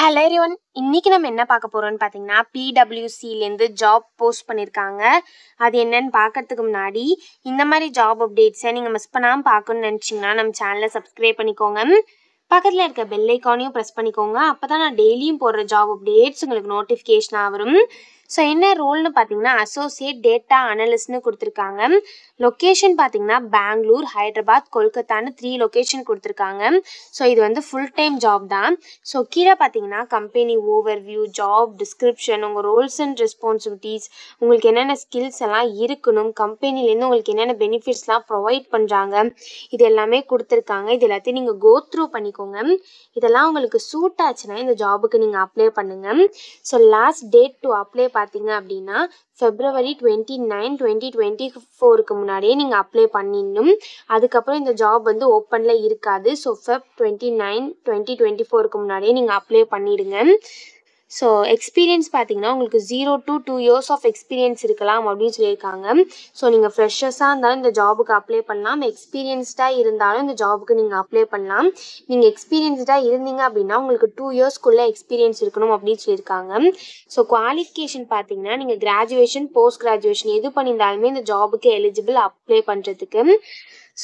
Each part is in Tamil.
ஹலோ எவ்ரிவன், இன்னைக்கு நம்ம என்ன பார்க்க போறோம்னு பார்த்தீங்கன்னா பிடபிள்யூசிலேருந்து ஜாப் போஸ்ட் பண்ணியிருக்காங்க. அது என்னன்னு பார்க்கறதுக்கு முன்னாடி இந்த மாதிரி ஜாப் அப்டேட்ஸை நீங்கள் மிஸ் பண்ணாமல் பார்க்கணும்னு நினச்சிங்கன்னா நம்ம சேனலை சப்ஸ்கிரைப் பண்ணிக்கோங்க. பக்கத்தில் இருக்க பெல் ஐக்கானையும் ப்ரெஸ் பண்ணிக்கோங்க. அப்போ தான் நான் டெய்லியும் போடுற ஜாப் அப்டேட்ஸ் உங்களுக்கு நோட்டிஃபிகேஷனாக வரும். ஸோ என்ன ரோல்னு பார்த்தீங்கன்னா அசோசியேட் டேட்டா அனலிஸ்ட்னு கொடுத்துருக்காங்க. லொக்கேஷன் பார்த்தீங்கன்னா பெங்களூர், ஹைதராபாத், கொல்கத்தான்னு 3 லொக்கேஷன் கொடுத்துருக்காங்க. ஸோ இது வந்து ஃபுல் டைம் ஜாப் தான். ஸோ கீழே பார்த்தீங்கன்னா கம்பெனி ஓவர்வியூ, ஜாப் டிஸ்கிரிப்ஷன், உங்கள் ரோல்ஸ் அண்ட் ரெஸ்பான்சிபிலிட்டிஸ், உங்களுக்கு என்னென்ன ஸ்கில்ஸ் எல்லாம் இருக்கணும், கம்பெனிலேருந்து உங்களுக்கு என்னென்ன பெனிஃபிட்ஸ்லாம் ப்ரொவைட் பண்ணுறாங்க, இது எல்லாமே கொடுத்துருக்காங்க. இது எல்லாத்தையும் நீங்கள் கோ த்ரூ பண்ணிக்கோங்க. இதெல்லாம் உங்களுக்கு சூட் ஆச்சுன்னா இந்த ஜாபுக்கு நீங்கள் அப்ளை பண்ணுங்கள். So last date to apply பார்த்தீங்க அப்படின்னா February 29, 2024க்கு முன்னாடியே நீங்கள் அப்ளை பண்ணிடணும். அதுக்கப்புறம் இந்த ஜாப் வந்து ஓப்பனில் இருக்காது. ஸோ Feb 29, 2024க்கு முன்னாடியே நீங்கள் அப்ளை பண்ணிடுங்க. ஸோ எக்ஸ்பீரியன்ஸ் பார்த்தீங்கன்னா உங்களுக்கு 0 to 2 years ஆஃப் எக்ஸ்பீரியன்ஸ் இருக்கலாம் அப்படின்னு சொல்லியிருக்காங்க. ஸோ நீங்கள் ஃப்ரெஷர்ஸாக இருந்தாலும் இந்த ஜாபுக்கு அப்ளை பண்ணலாம், எக்ஸ்பீரியன்ஸ்டாக இருந்தாலும் இந்த ஜாபுக்கு நீங்கள் அப்ளை பண்ணலாம். நீங்கள் எக்ஸ்பீரியன்ஸ்டாக இருந்தீங்க அப்படின்னா உங்களுக்கு 2 yearsக்குள்ளே எக்ஸ்பீரியன்ஸ் இருக்கணும் அப்படின்னு சொல்லியிருக்காங்க. ஸோ குவாலிஃபிகேஷன் பார்த்தீங்கன்னா நீங்கள் கிராஜுவேஷன், போஸ்ட் கிராஜுவேஷன் எது பண்ணியிருந்தாலுமே இந்த ஜாபுக்கு எலிஜிபிள் அப்ளை பண்ணுறதுக்கு.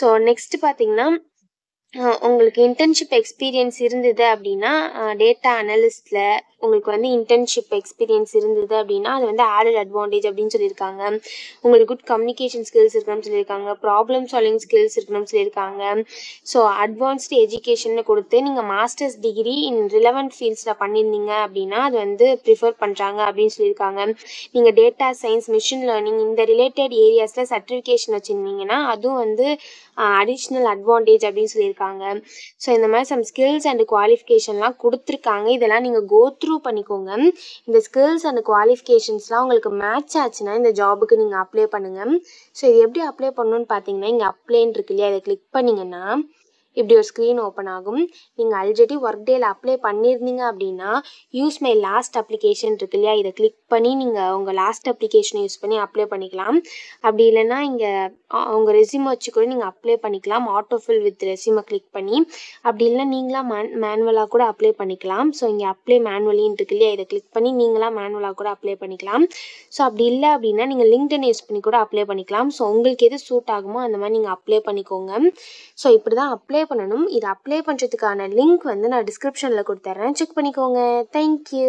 ஸோ நெக்ஸ்ட் பார்த்தீங்கன்னா உங்களுக்கு இன்டர்ன்ஷிப் எக்ஸ்பீரியன்ஸ் இருந்தது அப்படின்னா டேட்டா அனலிஸ்டில் உங்களுக்கு வந்து இன்டர்ன்ஷிப் எக்ஸ்பீரியன்ஸ் இருந்தது அப்படின்னா அது வந்து ஆடட் அட்வான்டேஜ் அப்படின்னு சொல்லியிருக்காங்க. உங்களுக்கு குட் கம்யூனிகேஷன் ஸ்கில்ஸ் இருக்கணும்னு சொல்லியிருக்காங்க, ப்ராப்ளம் சால்விங் ஸ்கில்ஸ் இருக்கணும்னு சொல்லியிருக்காங்க. ஸோ அட்வான்ஸ்டு எஜுகேஷன் கொடுத்து நீங்கள் மாஸ்டர்ஸ் டிகிரி இன் ரிலவெண்ட் ஃபீல்ட்ஸில் பண்ணியிருந்தீங்க அப்படின்னா அது வந்து ப்ரிஃபர் பண்ணுறாங்க அப்படின்னு சொல்லியிருக்காங்க. நீங்கள் டேட்டா சயின்ஸ், மிஷின் லேர்னிங் இந்த ரிலேட்டட் ஏரியாஸில் சர்டிஃபிகேஷன் வச்சுருந்தீங்கன்னா அதுவும் வந்து அடிஷ்னல் அட்வான்டேஜ் அப்படின்னு சொல்லியிருக்காங்க. ஸோ இந்த மாதிரி சம் ஸ்கில்ஸ் அண்ட் குவாலிஃபிகேஷன்லாம் கொடுத்துருக்காங்க. இதெல்லாம் நீங்கள் கோ த்ரூ பண்ணிக்கோங்க. இந்த ஸ்கில்ஸ் அண்ட் குவாலிஃபிகேஷன்ஸ்லாம் உங்களுக்கு மேட்ச் ஆச்சுன்னா இந்த ஜாபுக்கு நீங்கள் அப்ளை பண்ணுங்கள். ஸோ இது எப்படி அப்ளை பண்ணணும்னு பார்த்தீங்கன்னா இங்கே அப்ளைன்னு இருக்கு இல்லையா, அதை கிளிக் பண்ணிங்கன்னா இப்படி ஒரு ஸ்க்ரீன் ஓப்பன் ஆகும். நீங்கள் ஆல்ரெடி ஒர்க் டேல அப்ளை பண்ணியிருந்தீங்க அப்படின்னா யூஸ் மை லாஸ்ட் அப்ளிகேஷன் இருக்கு இல்லையா, இதை கிளிக் பண்ணி நீங்கள் உங்கள் லாஸ்ட் அப்ளிகேஷனை யூஸ் பண்ணி அப்ளை பண்ணிக்கலாம். அப்படி இல்லைன்னா இங்கே உங்கள் ரெஸ்யூமை வச்சு கூட நீங்கள் அப்ளை பண்ணிக்கலாம், ஆட்டோஃபில் வித் ரெஸ்யூமை கிளிக் பண்ணி. அப்படி இல்லைனா நீங்களாக மேனுவலாக கூட அப்ளை பண்ணிக்கலாம். ஸோ இங்கே அப்ளை மேனுவலின்னு இருக்கு இல்லையா, இதை கிளிக் பண்ணி நீங்களாக மேனுவலாக கூட அப்ளை பண்ணிக்கலாம். ஸோ அப்படி இல்லை அப்படின்னா நீங்கள் லிங்க்டின் யூஸ் பண்ணி கூட அப்ளை பண்ணிக்கலாம். ஸோ உங்களுக்கு எது சூட் ஆகுமோ அந்த மாதிரி நீங்கள் அப்ளை பண்ணிக்கோங்க. ஸோ இப்படி தான் அப்ளை பண்ணணும். இது அப்ளை பண்ணுறதுக்கான லிங்க் வந்து நான் டிஸ்கிரிப்ஷனில் கொடுத்துட்றேன், செக் பண்ணிக்கோங்க. தேங்க்யூ.